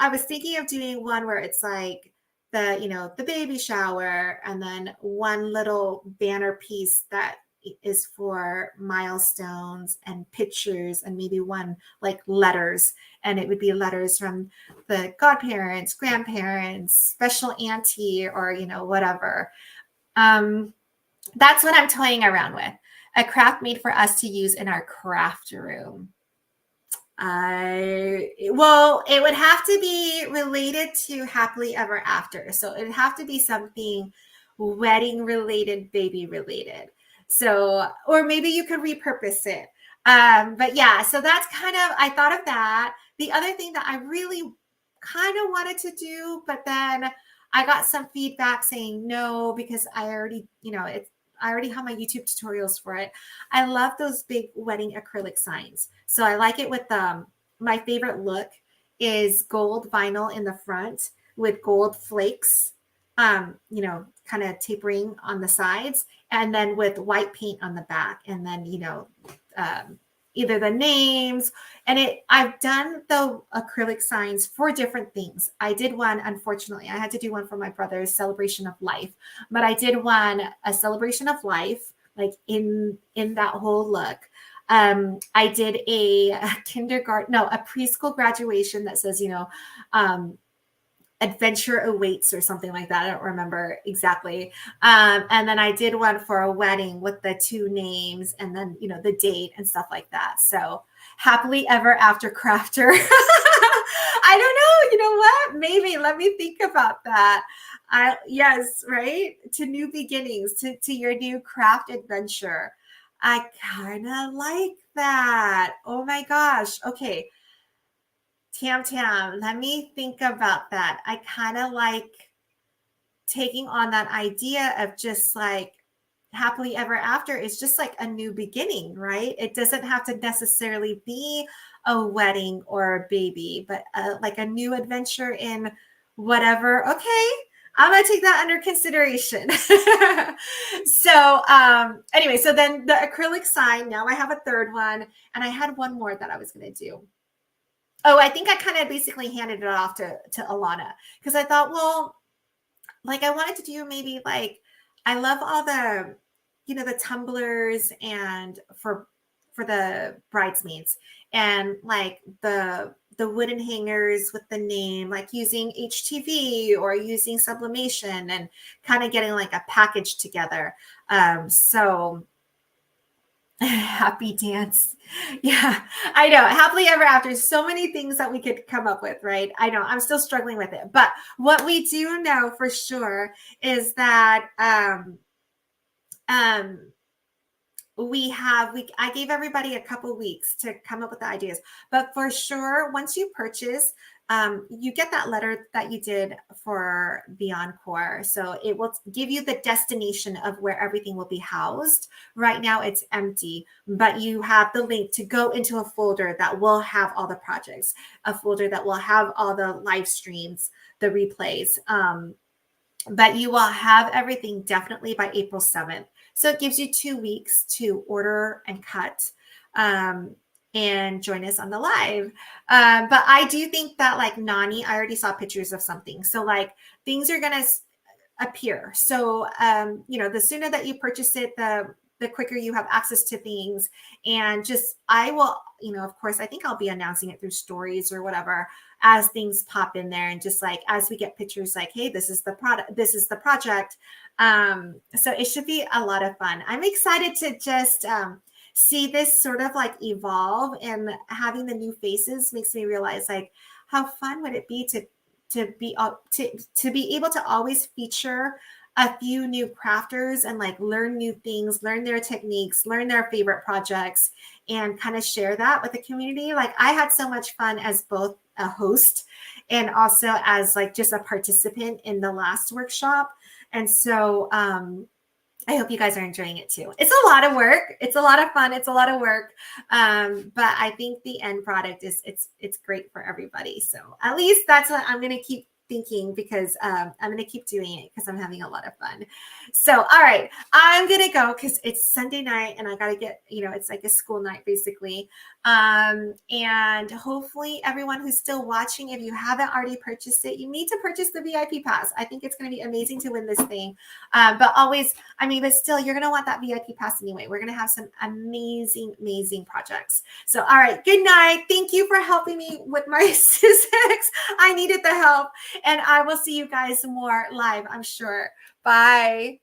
was thinking of doing one where it's like the baby shower, and then one little banner piece that is for milestones and pictures, and maybe one like letters, and it would be letters from the godparents, grandparents, special auntie, or whatever. That's what I'm toying around with. A craft made for us to use in our craft room. Well, it would have to be related to happily ever after. So it would have to be something wedding related, baby related. So, or maybe you could repurpose it. But yeah, so that's I thought of that. The other thing that I really kind of wanted to do, but then I got some feedback saying no, because I already have my YouTube tutorials for it. I love those big wedding acrylic signs. So I like it with my favorite look is gold vinyl in the front with gold flakes, kind of tapering on the sides, and then with white paint on the back. And then, either the names, and I've done the acrylic signs for different things. I did one, unfortunately, I had to do one for my brother's celebration of life, but I did a celebration of life, like in that whole look. I did a preschool graduation that says, adventure awaits or something like that. I don't remember exactly. And then I did one for a wedding with the two names and then, the date and stuff like that. So happily ever after crafter. I don't know. You know what? Maybe let me think about that. Yes, right? To new beginnings, to your new craft adventure. I kind of like that. Oh my gosh. Okay. Tam, let me think about that. I kind of like taking on that idea of just like happily ever after is just like a new beginning, right? It doesn't have to necessarily be a wedding or a baby, but like a new adventure in whatever. Okay, I'm gonna take that under consideration. So anyway, so then the acrylic sign, now I have a third one, and I had one more that I was gonna do. Oh, I think I kind of basically handed it off to Alana, because I thought, well, like I wanted to do maybe like, I love all the, the tumblers and for the bridesmaids, and like the wooden hangers with the name, like using HTV or using sublimation and kind of getting like a package together. So Happy dance. Yeah, I know. Happily ever after. So many things that we could come up with, right? I know. I'm still struggling with it. But what we do know for sure is that um we I gave everybody a couple weeks to come up with the ideas, but for sure once you purchase, you get that letter that you did for the Encore, so it will give you the destination of where everything will be housed. Right now it's empty, but you have the link to go into a folder that will have all the projects, a folder that will have all the live streams, the replays, but you will have everything definitely by April 7th. So it gives you 2 weeks to order and cut, and join us on the live. But I do think that, like Nani, I already saw pictures of something. So like things are going to appear. So, the sooner that you purchase it, the quicker you have access to things. And just, I will, of course, I think I'll be announcing it through stories or whatever as things pop in there. And just like, as we get pictures like, hey, this is the product, this is the project. So it should be a lot of fun. I'm excited to just, see this sort of like evolve, and having the new faces makes me realize like how fun would it be to be able to always feature a few new crafters and like learn new things, learn their techniques, learn their favorite projects, and kind of share that with the community. Like I had so much fun as both a host and also as like just a participant in the last workshop. And so I hope you guys are enjoying it too. It's a lot of work. It's a lot of fun. It's a lot of work. But I think the end product is it's great for everybody. So at least that's what I'm going to keep thinking, because I'm going to keep doing it because I'm having a lot of fun. So, all right, I'm going to go because it's Sunday night and I got to get, it's like a school night basically. And hopefully everyone who's still watching, if you haven't already purchased it, you need to purchase the VIP pass. I think it's going to be amazing to win this thing. But always, but still, you're going to want that VIP pass anyway. We're going to have some amazing, amazing projects. So, all right, good night. Thank you for helping me with my Sizzix. I needed the help. And I will see you guys more live, I'm sure. Bye.